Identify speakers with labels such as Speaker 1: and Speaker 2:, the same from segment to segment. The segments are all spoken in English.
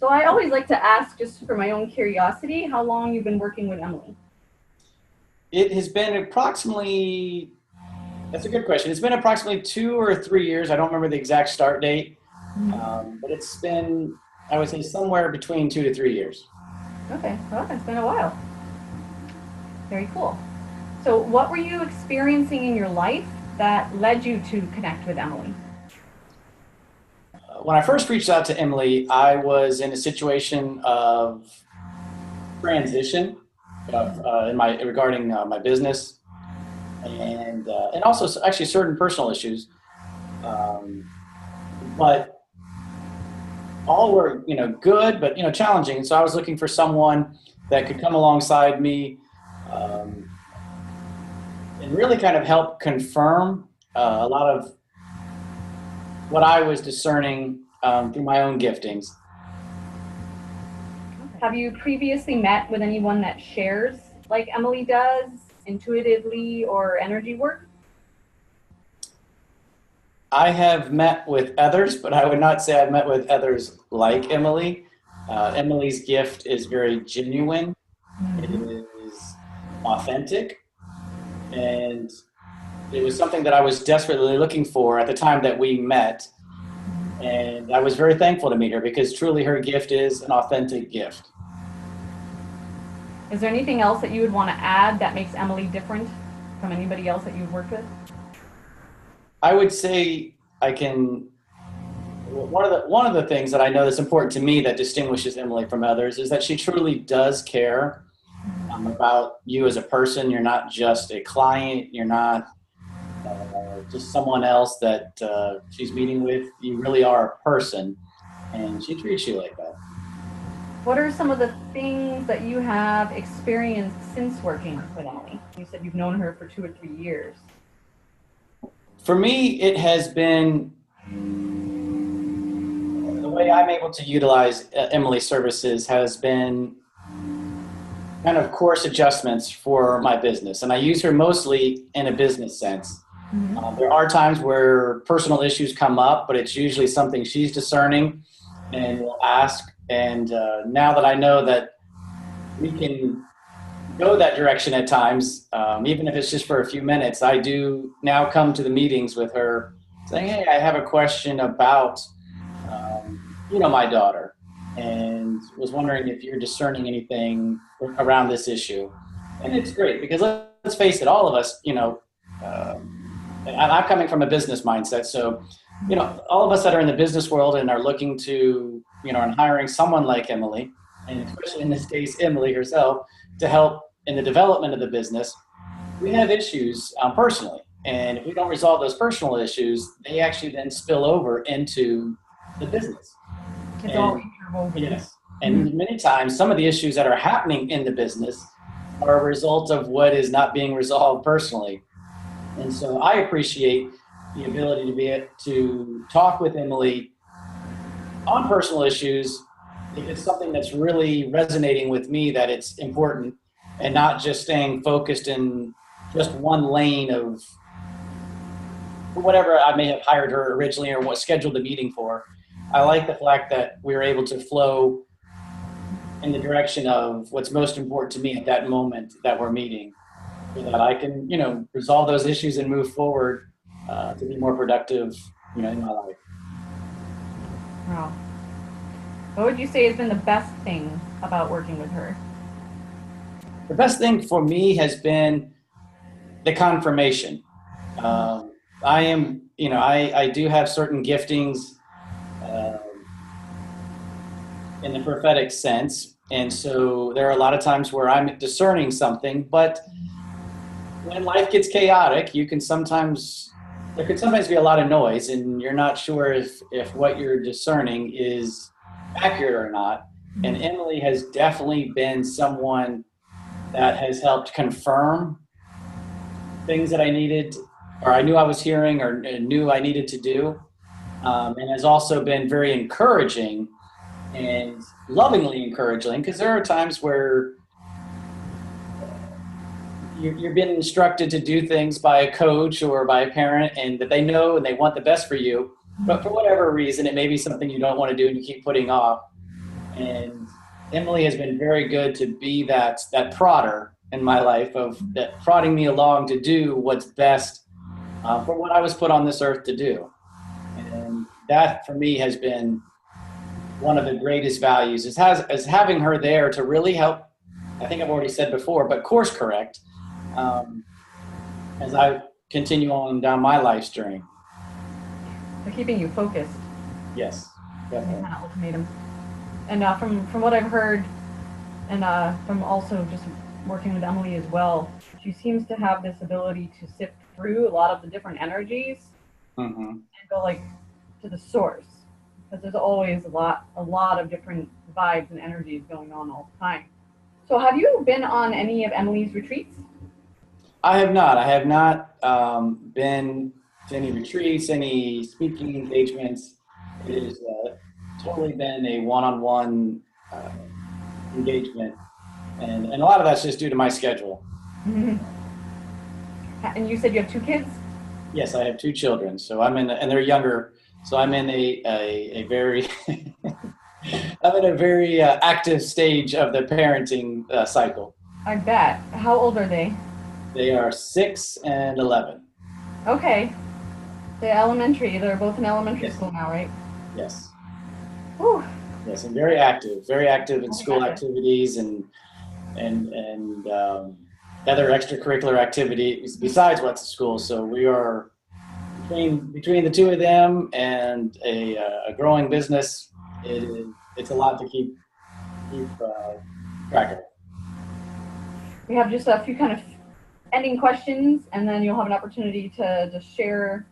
Speaker 1: So I always like to ask, just for my own curiosity, how long you've been working with Emily?
Speaker 2: It has been approximately, that's a good question. It's been approximately 2 or 3 years. I don't remember the exact start date, but it's been, I would say, somewhere between 2 to 3 years.
Speaker 1: Okay, well, it's been a while. Very cool. So what were you experiencing in your life that led you to connect with Emily?
Speaker 2: When I first reached out to Emily, I was in a situation of transition in my regarding my business and also actually certain personal issues. Um, but all were good, but challenging. So I was looking for someone that could come alongside me um, and really kind of help confirm a lot of what I was discerning through my own giftings.
Speaker 1: Have you previously met with anyone that shares like Emily does, intuitively or energy work?
Speaker 2: I have met with others, but I would not say I've met with others like Emily. Emily's gift is very genuine. It is authentic, and it was something that I was desperately looking for at the time that we met. And I was very thankful to meet her because truly her gift is an authentic gift.
Speaker 1: Is there anything else that you would want to add that makes Emily different from anybody else that you've worked with?
Speaker 2: I would say one of the things that I know that's important to me that distinguishes Emily from others is that she truly does care about you as a person. You're not just a client. You're not just someone else that she's meeting with. You really are a person, and she treats you like that.
Speaker 1: What are some of the things that you have experienced since working with Emily? You said you've known her for 2 or 3 years.
Speaker 2: For me, it has been the way I'm able to utilize Emily's services has been kind of course adjustments for my business. And I use her mostly in a business sense. There are times where personal issues come up, but it's usually something she's discerning and will ask. And now that I know that we can go that direction at times, even if it's just for a few minutes, I do now come to the meetings with her saying, hey, I have a question about, my daughter, and was wondering if you're discerning anything around this issue. And it's great because let's face it, all of us, and I'm coming from a business mindset. So, all of us that are in the business world and are looking to, and hiring someone like Emily, and especially in this case, Emily herself, to help in the development of the business, we have issues personally. And if we don't resolve those personal issues, they actually then spill over into the business.
Speaker 1: It's all interwoven.
Speaker 2: Yes. And many times, some of the issues that are happening in the business are a result of what is not being resolved personally. And so I appreciate the ability to be able to talk with Emily on personal issues if it's something that's really resonating with me, that it's important, and not just staying focused in just one lane of whatever I may have hired her originally or what scheduled the meeting for. I like the fact that we were able to flow in the direction of what's most important to me at that moment that we're meeting, so that I can, resolve those issues and move forward to be more productive, in my life.
Speaker 1: Wow. What would you say has been the best thing about working with her?
Speaker 2: The best thing for me has been the confirmation. I am, I do have certain giftings in the prophetic sense. And so there are a lot of times where I'm discerning something, but when life gets chaotic, there can sometimes be a lot of noise, and you're not sure if what you're discerning is accurate or not. And Emily has definitely been someone that has helped confirm things that I needed, or I knew I was hearing, or knew I needed to do, and has also been very encouraging and lovingly encouraging, because there are times where you're being instructed to do things by a coach or by a parent, and that they know and they want the best for you, but for whatever reason, it may be something you don't want to do and you keep putting off. And Emily has been very good to be that prodder in my life, of that prodding me along to do what's best for what I was put on this earth to do. And that for me has been one of the greatest values, is having her there to really help. I think I've already said before, but course correct um, as I continue on down my life's journey.
Speaker 1: They're keeping you focused.
Speaker 2: Yes,
Speaker 1: Any
Speaker 2: definitely.
Speaker 1: kind of ultimatum. And from what I've heard, and from also just working with Emily as well, she seems to have this ability to sift through a lot of the different energies
Speaker 2: Hmm.
Speaker 1: and go like to the source, because there's always a lot of different vibes and energies going on all the time. So have you been on any of Emily's retreats?
Speaker 2: I have not. I have not been to any retreats, any speaking engagements. It has totally been a one-on-one uh, engagement, and a lot of that's just due to my schedule.
Speaker 1: And you said you have two kids?
Speaker 2: Yes, I have two children, so and they're younger, so I'm in a very I'm in a very active stage of the parenting cycle.
Speaker 1: I bet. How old are they?
Speaker 2: They are 6 and 11.
Speaker 1: Okay. They're both in elementary
Speaker 2: Yes,
Speaker 1: school now, right?
Speaker 2: yes,
Speaker 1: Whew.
Speaker 2: yes, and very active in
Speaker 1: Oh my
Speaker 2: school
Speaker 1: goodness.
Speaker 2: activities and other extracurricular activities besides what's at school. So we are between the two of them and a growing business. It's a lot to keep track of.
Speaker 1: We have just a few kind of ending questions, and then you'll have an opportunity to just share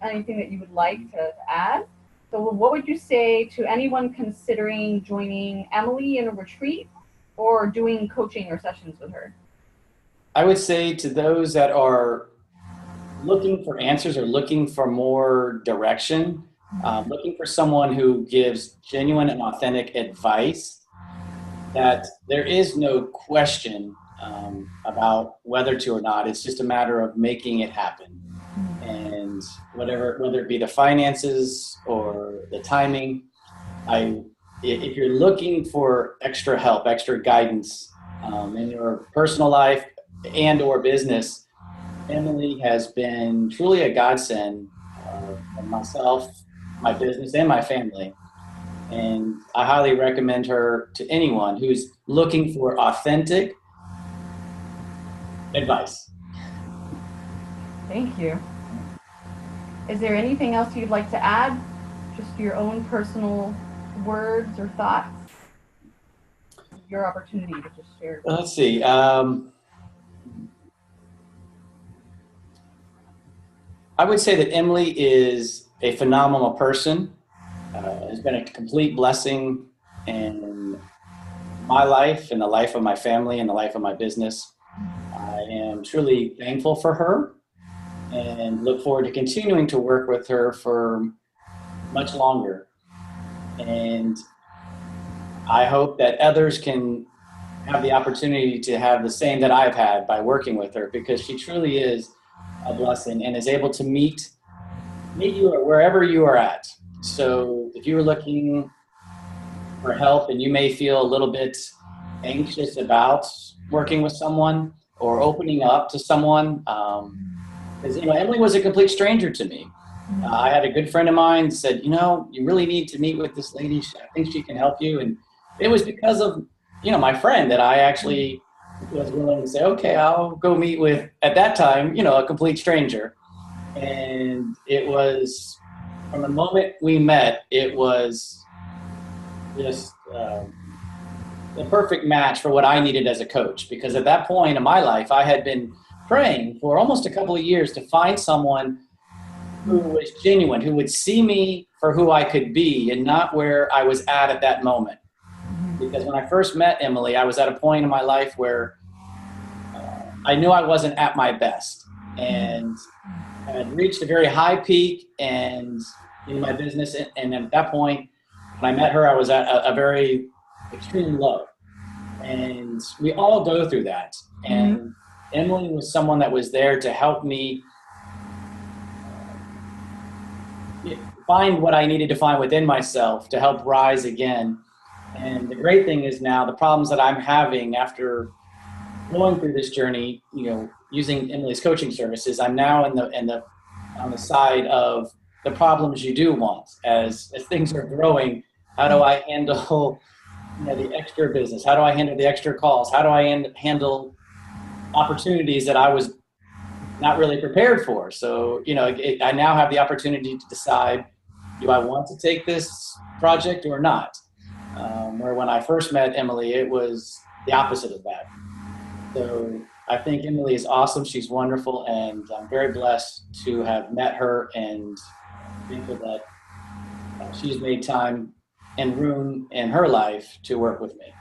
Speaker 1: anything that you would like to add. So, what would you say to anyone considering joining Emily in a retreat or doing coaching or sessions with her?
Speaker 2: I would say to those that are looking for answers or looking for more direction, looking for someone who gives genuine and authentic advice, that there is no question about whether to or not. It's just a matter of making it happen. And whether it be the finances or the timing, if you're looking for extra help, extra guidance in your personal life and or business, Emily has been truly a godsend for myself, my business, and my family. And I highly recommend her to anyone who's looking for authentic advice.
Speaker 1: Thank you. Is there anything else you'd like to add? Just your own personal words or thoughts? Your opportunity to just share.
Speaker 2: Let's see. I would say that Emily is a phenomenal person. Has been a complete blessing in my life, in the life of my family, in the life of my business. I am truly thankful for her and look forward to continuing to work with her for much longer. And I hope that others can have the opportunity to have the same that I've had by working with her, because she truly is a blessing and is able to meet you wherever you are at. So if you are looking for help and you may feel a little bit anxious about working with someone or opening up to someone, because Emily was a complete stranger to me. I had a good friend of mine said, you really need to meet with this lady. I think she can help you. And it was because of my friend that I actually was willing to say, okay, I'll go meet with, at that time, a complete stranger. And it was, from the moment we met, it was just the perfect match for what I needed as a coach. Because at that point in my life, I had been praying for almost a couple of years to find someone who was genuine, who would see me for who I could be and not where I was at that moment. Because when I first met Emily, I was at a point in my life where I knew I wasn't at my best. And I had reached a very high peak and in my business. And at that point, when I met her, I was at a very extreme low. And we all go through that. And Emily was someone that was there to help me find what I needed to find within myself to help rise again. And the great thing is now the problems that I'm having after going through this journey, using Emily's coaching services, I'm now on the side of the problems you do want as things are growing. How do I handle the extra business? How do I handle the extra calls? How do I handle opportunities that I was not really prepared for? So, I now have the opportunity to decide, do I want to take this project or not? Where when I first met Emily, it was the opposite of that. So I think Emily is awesome. She's wonderful, and I'm very blessed to have met her and thankful that she's made time and room in her life to work with me.